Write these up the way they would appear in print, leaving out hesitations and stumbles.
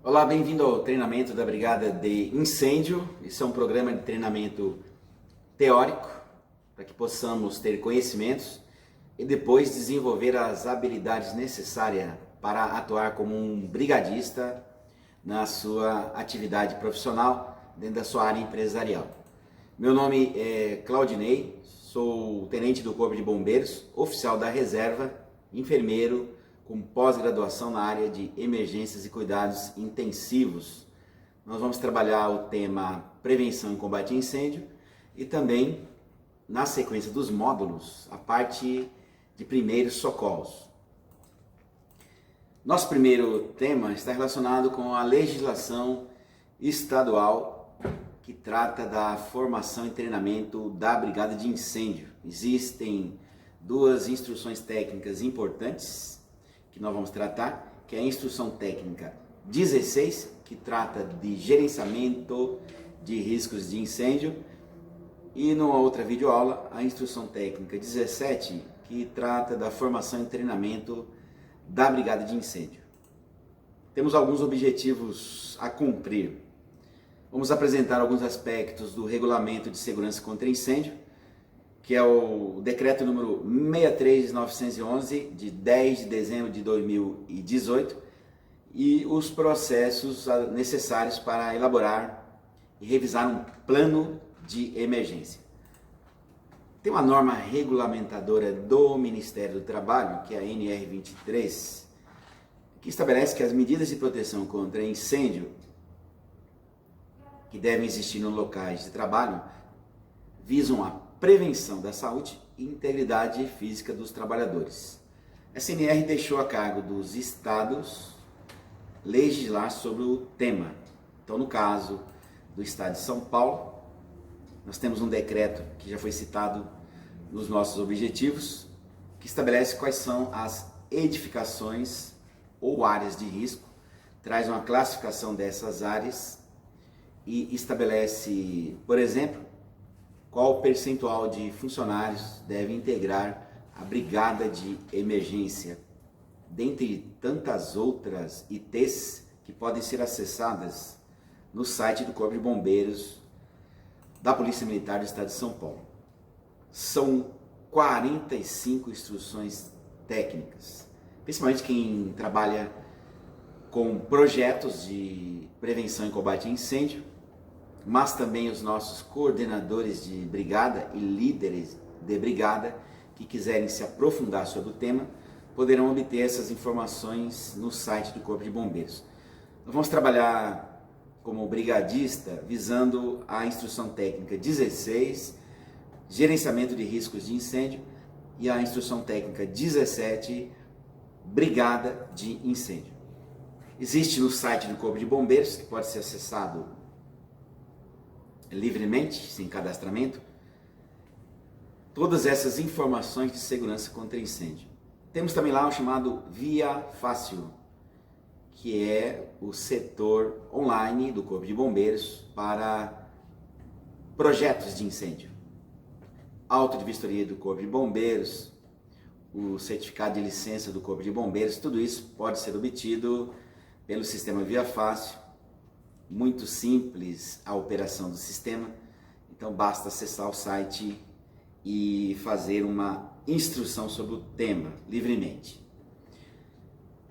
Olá, bem-vindo ao treinamento da Brigada de Incêndio. Esse é um programa de treinamento teórico para que possamos ter conhecimentos e depois desenvolver as habilidades necessárias para atuar como um brigadista na sua atividade profissional dentro da sua área empresarial. Meu nome é Claudinei, sou tenente do Corpo de Bombeiros, oficial da reserva, enfermeiro, com pós-graduação na área de emergências e cuidados intensivos. Nós vamos trabalhar o tema prevenção e combate a incêndio e também, na sequência dos módulos, a parte de primeiros socorros. Nosso primeiro tema está relacionado com a legislação estadual que trata da formação e treinamento da Brigada de Incêndio. Existem duas instruções técnicas importantes que nós vamos tratar, que é a Instrução Técnica 16, que trata de gerenciamento de riscos de incêndio, e numa outra videoaula, a Instrução Técnica 17, que trata da formação e treinamento da Brigada de Incêndio. Temos alguns objetivos a cumprir. Vamos apresentar alguns aspectos do Regulamento de Segurança contra Incêndio, que é o decreto número 63911, de 10 de dezembro de 2018, e os processos necessários para elaborar e revisar um plano de emergência. Tem uma norma regulamentadora do Ministério do Trabalho, que é a NR23, que estabelece que as medidas de proteção contra incêndio que devem existir nos locais de trabalho visam a prevenção da saúde e integridade física dos trabalhadores. A CNR deixou a cargo dos estados legislar sobre o tema. Então, no caso do estado de São Paulo, nós temos um decreto que já foi citado nos nossos objetivos, que estabelece quais são as edificações ou áreas de risco, traz uma classificação dessas áreas e estabelece, por exemplo, qual o percentual de funcionários deve integrar a brigada de emergência, dentre tantas outras ITs que podem ser acessadas no site do Corpo de Bombeiros da Polícia Militar do Estado de São Paulo. São 45 instruções técnicas, principalmente quem trabalha com projetos de prevenção e combate a incêndio, mas também os nossos coordenadores de brigada e líderes de brigada que quiserem se aprofundar sobre o tema, poderão obter essas informações no site do Corpo de Bombeiros. Nós vamos trabalhar como brigadista visando a Instrução Técnica 16, Gerenciamento de Riscos de Incêndio, e a Instrução Técnica 17, Brigada de Incêndio. Existe no site do Corpo de Bombeiros, que pode ser acessado livremente, sem cadastramento, todas essas informações de segurança contra incêndio. Temos também lá o chamado Via Fácil, que é o setor online do Corpo de Bombeiros para projetos de incêndio. Auto de vistoria do Corpo de Bombeiros, o certificado de licença do Corpo de Bombeiros, tudo isso pode ser obtido pelo sistema Via Fácil. Muito simples a operação do sistema, então basta acessar o site e fazer uma instrução sobre o tema livremente.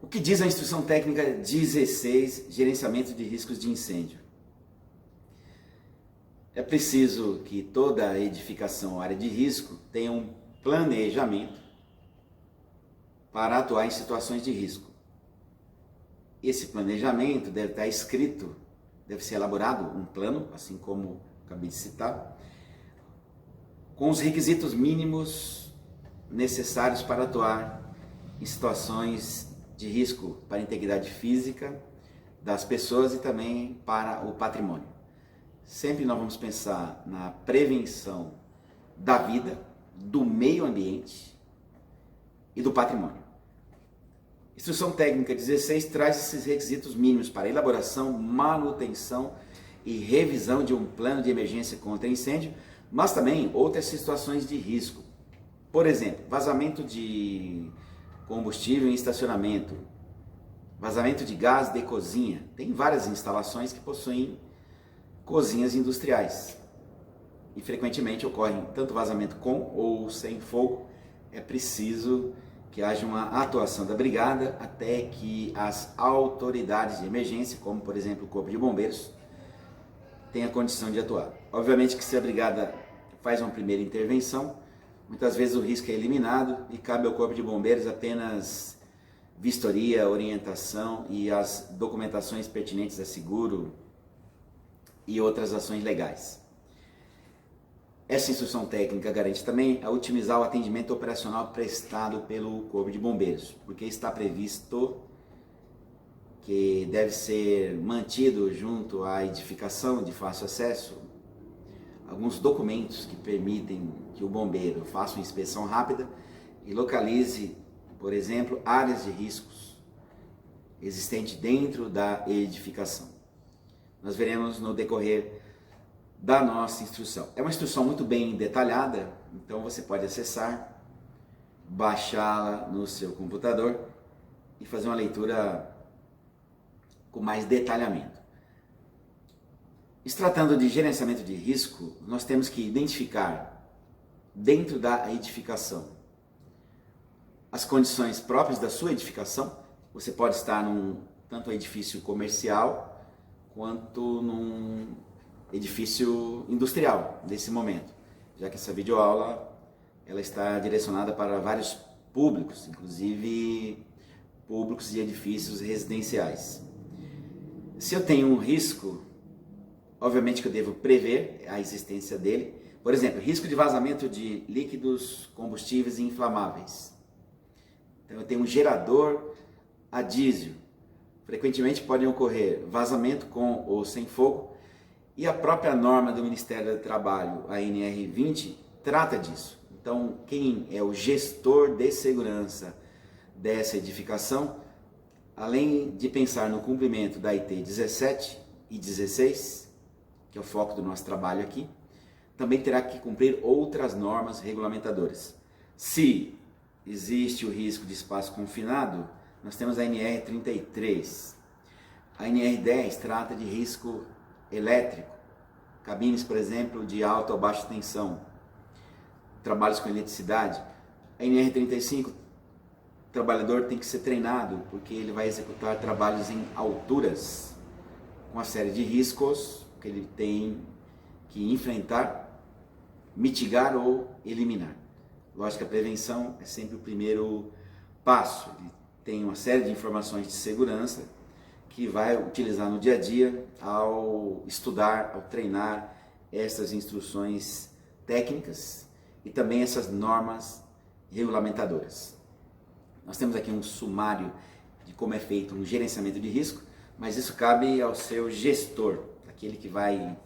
O que diz a Instrução Técnica 16, Gerenciamento de Riscos de Incêndio? É preciso que toda edificação ou área de risco tenha um planejamento para atuar em situações de risco. Esse planejamento deve estar escrito, deve ser elaborado um plano, assim como acabei de citar, com os requisitos mínimos necessários para atuar em situações de risco para a integridade física das pessoas e também para o patrimônio. Sempre nós vamos pensar na prevenção da vida, do meio ambiente e do patrimônio. Instrução Técnica 16 traz esses requisitos mínimos para elaboração, manutenção e revisão de um plano de emergência contra incêndio, mas também outras situações de risco. Por exemplo, vazamento de combustível em estacionamento, Vazamento de gás de cozinha. Tem várias instalações que possuem cozinhas industriais. E frequentemente ocorre tanto vazamento com ou sem fogo. É preciso que haja uma atuação da brigada até que as autoridades de emergência, como por exemplo o Corpo de Bombeiros, tenha condição de atuar. Obviamente que se a brigada faz uma primeira intervenção, muitas vezes o risco é eliminado e cabe ao Corpo de Bombeiros apenas vistoria, orientação e as documentações pertinentes a seguro e outras ações legais. Essa instrução técnica garante também a otimizar o atendimento operacional prestado pelo Corpo de Bombeiros, porque está previsto que deve ser mantido junto à edificação de fácil acesso alguns documentos que permitem que o bombeiro faça uma inspeção rápida e localize, por exemplo, áreas de riscos existentes dentro da edificação. Nós veremos no decorrer da nossa instrução. É uma instrução muito bem detalhada, então você pode acessar, baixá-la no seu computador e fazer uma leitura com mais detalhamento. Se tratando de gerenciamento de risco, nós temos que identificar dentro da edificação as condições próprias da sua edificação. Você pode estar num tanto edifício comercial quanto num edifício industrial nesse momento, já que essa videoaula ela está direcionada para vários públicos, inclusive públicos e edifícios residenciais. Se eu tenho um risco, obviamente que eu devo prever a existência dele. Por exemplo, risco de vazamento de líquidos combustíveis e inflamáveis. Então eu tenho um gerador a diesel. Frequentemente podem ocorrer vazamento com ou sem fogo. E a própria norma do Ministério do Trabalho, a NR20, trata disso. Então quem é o gestor de segurança dessa edificação, além de pensar no cumprimento da IT 17 e 16, que é o foco do nosso trabalho aqui, também terá que cumprir outras normas regulamentadoras. Se existe o risco de espaço confinado, nós temos a NR33. A NR10 trata de risco elétrico, cabines, por exemplo, de alta ou baixa tensão, trabalhos com eletricidade. A NR35, o trabalhador tem que ser treinado, porque ele vai executar trabalhos em alturas, com uma série de riscos que ele tem que enfrentar, mitigar ou eliminar. Lógico que a prevenção é sempre o primeiro passo. Ele tem uma série de informações de segurança que vai utilizar no dia a dia ao estudar, ao treinar essas instruções técnicas e também essas normas regulamentadoras. Nós temos aqui um sumário de como é feito um gerenciamento de risco, mas isso cabe ao seu gestor, aquele que vai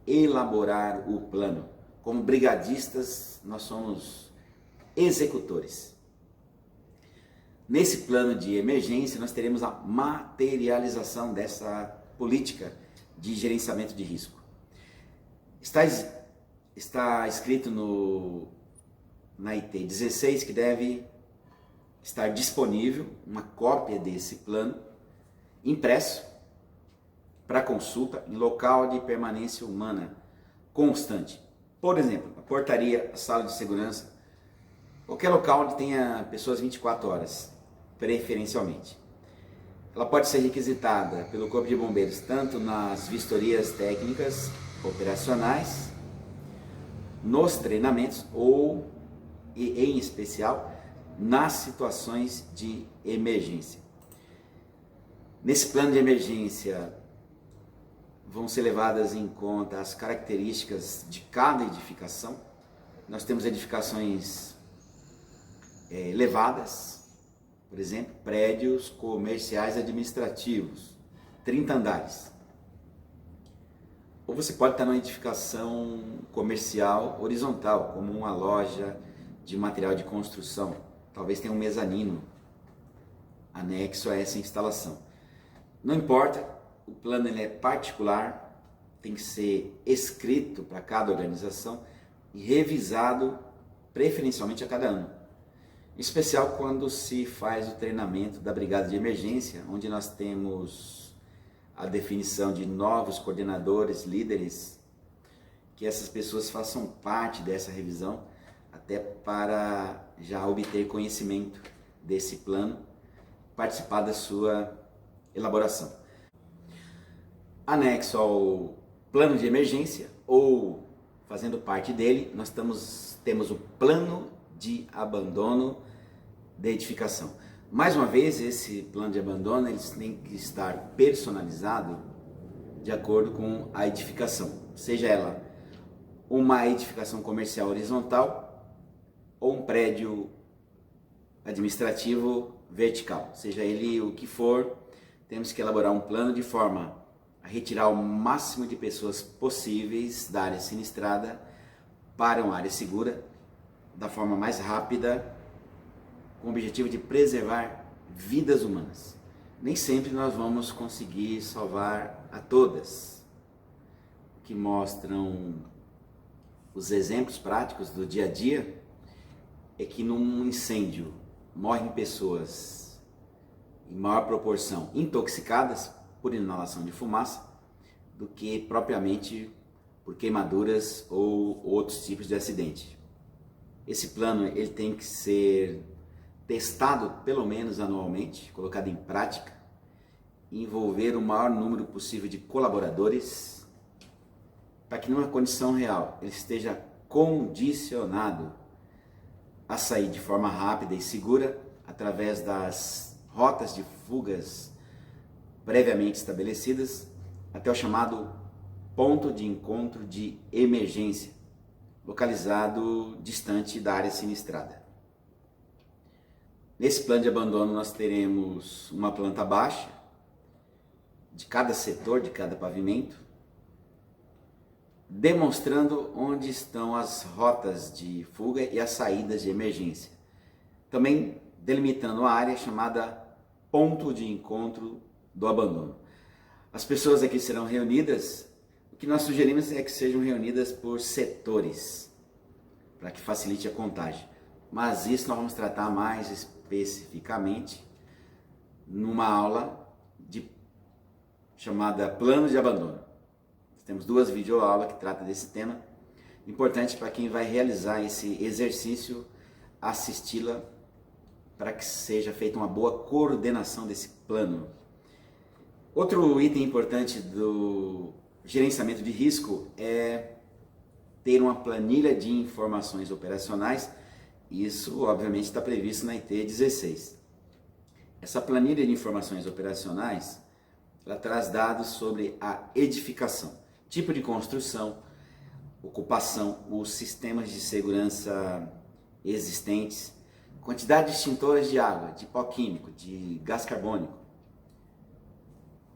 elaborar o plano. Como brigadistas, nós somos executores. Nesse plano de emergência, nós teremos a materialização dessa política de gerenciamento de risco. Está escrito na IT 16 que deve estar disponível uma cópia desse plano impresso para consulta em local de permanência humana constante. Por exemplo, a portaria, a sala de segurança, qualquer local onde tenha pessoas 24 horas, preferencialmente. Ela pode ser requisitada pelo Corpo de Bombeiros tanto nas vistorias técnicas operacionais, nos treinamentos ou, e em especial, nas situações de emergência. Nesse plano de emergência vão ser levadas em conta as características de cada edificação. Nós temos edificações elevadas, por exemplo, prédios comerciais administrativos, 30 andares. Ou você pode estar numa edificação comercial horizontal, como uma loja de material de construção. Talvez tenha um mezanino anexo a essa instalação. Não importa, o plano ele é particular, tem que ser escrito para cada organização e revisado preferencialmente a cada ano. Em especial quando se faz o treinamento da brigada de emergência, onde nós temos a definição de novos coordenadores, líderes, que essas pessoas façam parte dessa revisão, até para já obter conhecimento desse plano, participar da sua elaboração. Anexo ao plano de emergência, ou fazendo parte dele, nós temos o plano de abandono da edificação. Mais uma vez, esse plano de abandono ele tem que estar personalizado de acordo com a edificação, seja ela uma edificação comercial horizontal ou um prédio administrativo vertical, seja ele o que for, temos que elaborar um plano de forma a retirar o máximo de pessoas possíveis da área sinistrada para uma área segura, da forma mais rápida, com o objetivo de preservar vidas humanas. Nem sempre nós vamos conseguir salvar a todas, que mostram os exemplos práticos do dia a dia, é que num incêndio morrem pessoas em maior proporção intoxicadas por inalação de fumaça do que propriamente por queimaduras ou outros tipos de acidente. Esse plano ele tem que ser testado pelo menos anualmente, colocado em prática, envolver o maior número possível de colaboradores, para que numa condição real ele esteja condicionado a sair de forma rápida e segura através das rotas de fugas previamente estabelecidas até o chamado ponto de encontro de emergência, localizado distante da área sinistrada. Nesse plano de abandono nós teremos uma planta baixa de cada setor, de cada pavimento, demonstrando onde estão as rotas de fuga e as saídas de emergência. Também delimitando a área chamada ponto de encontro do abandono. As pessoas aqui serão reunidas, o que nós sugerimos é que sejam reunidas por setores, para que facilite a contagem. Mas isso nós vamos tratar mais especificamente numa aula chamada Plano de Abandono. Temos 2 videoaulas que tratam desse tema. Importante para quem vai realizar esse exercício, assisti-la para que seja feita uma boa coordenação desse plano. Outro item importante do gerenciamento de risco é ter uma planilha de informações operacionais. Isso, obviamente, está previsto na IT 16. Essa planilha de informações operacionais, ela traz dados sobre a edificação, tipo de construção, ocupação, os sistemas de segurança existentes, quantidade de extintores de água, de pó químico, de gás carbônico,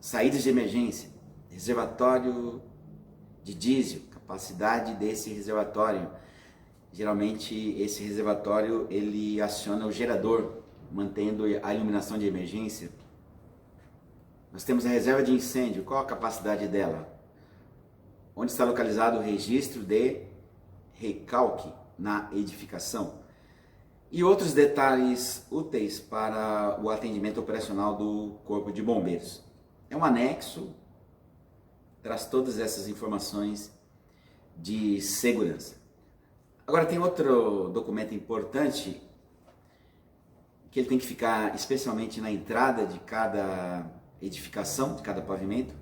saídas de emergência, reservatório de diesel, capacidade desse reservatório. Geralmente esse reservatório ele aciona o gerador, mantendo a iluminação de emergência. Nós temos a reserva de incêndio, qual a capacidade dela? Onde está localizado o registro de recalque na edificação? E outros detalhes úteis para o atendimento operacional do Corpo de Bombeiros. É um anexo, traz todas essas informações de segurança. Agora tem outro documento importante, que ele tem que ficar especialmente na entrada de cada edificação, de cada pavimento,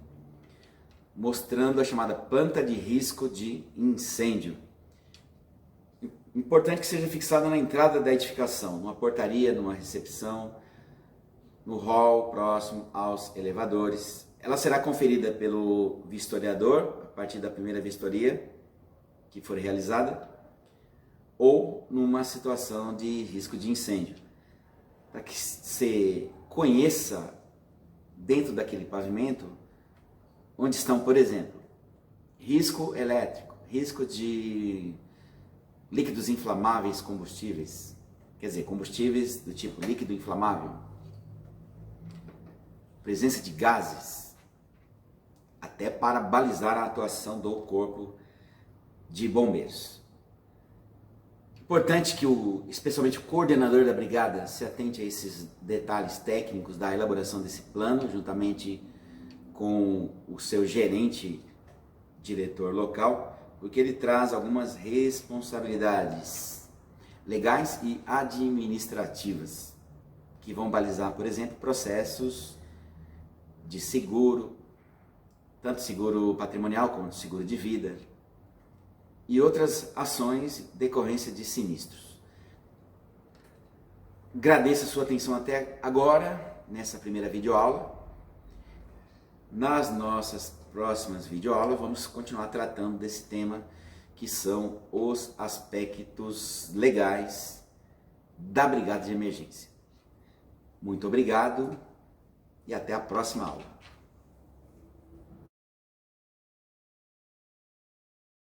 mostrando a chamada planta de risco de incêndio. Importante que seja fixada na entrada da edificação, numa portaria, numa recepção, no hall próximo aos elevadores. Ela será conferida pelo vistoriador, a partir da primeira vistoria que for realizada, ou numa situação de risco de incêndio, para que você conheça dentro daquele pavimento onde estão, por exemplo, risco elétrico, risco de líquidos inflamáveis combustíveis, quer dizer, combustíveis do tipo líquido inflamável, presença de gases, até para balizar a atuação do Corpo de Bombeiros. Importante que especialmente o coordenador da brigada se atente a esses detalhes técnicos da elaboração desse plano, juntamente com o seu gerente, diretor local, porque ele traz algumas responsabilidades legais e administrativas que vão balizar, por exemplo, processos de seguro, tanto seguro patrimonial como seguro de vida, e outras ações decorrência de sinistros. Agradeço a sua atenção até agora, nessa primeira videoaula. Nas nossas próximas videoaulas vamos continuar tratando desse tema, que são os aspectos legais da brigada de emergência. Muito obrigado e até a próxima aula.